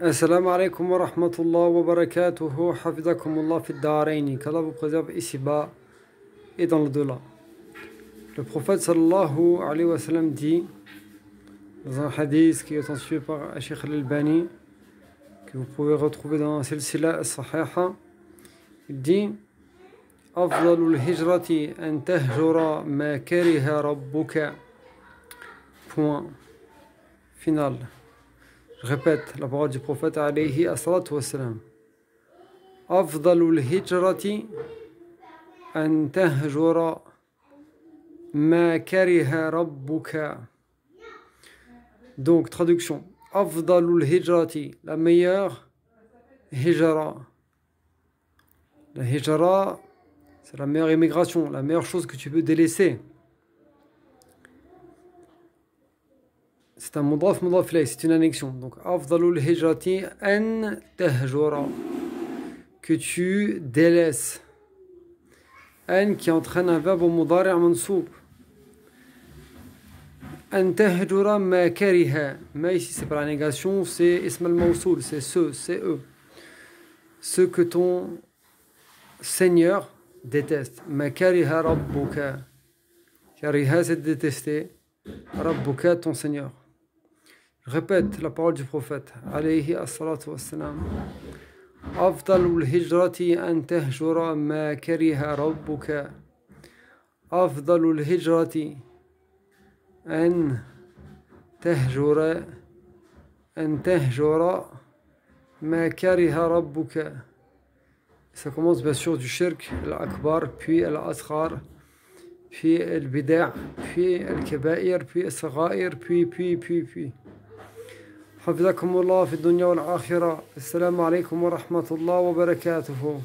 Assalamu alaikum wa rahmatullah wa barakatuhu, hafizakumullah fi ad-daraini, qu'Allah vous préserve ici-bas et dans l'au-delà. Le prophète sallallahu alayhi wa sallam dit, dans un hadith qui est authentifié par Cheikh al-Albani, que vous pouvez retrouver dans Silsila as-Sahiha, il dit Afdalul hijrati an tahjura ma kariha rabbuka. Point final. Je répète la parole du prophète alayhi as-salatu wassalam. Afdalul hijrati an tahjura ma kariha rabbuka. Donc, traduction. Afdalul hijrati, la meilleure hijra. La hijra, c'est la meilleure immigration, la meilleure chose que tu peux délaisser. C'est un mudaf ilayh, c'est une annexion. Donc, afdalul hijrati an tahjura, que tu délaisses. An qui entraîne un verbe au mudari' mansoub. An tahjura ma kariha. Ma ici c'est pas la négation, c'est ism al-mawsoul, c'est ceux, c'est eux. Ceux que ton Seigneur déteste. Ma kariha rabbuka. Kariha c'est détester. Rabbuka ton Seigneur. Je répète la parole du prophète alayhi as-salatu wassalam. Afdalul hijrati an tahjura ma kariha rabbuka. Afdalul hijrati an tahjura ma kariha rabbuka. Ça commence bien sûr du shirk, l'akbar, puis l'asghar, puis le bida', puis le kabair, puis le saghair, puis. حفظكم الله في الدنيا والآخرة. السلام عليكم ورحمة الله وبركاته.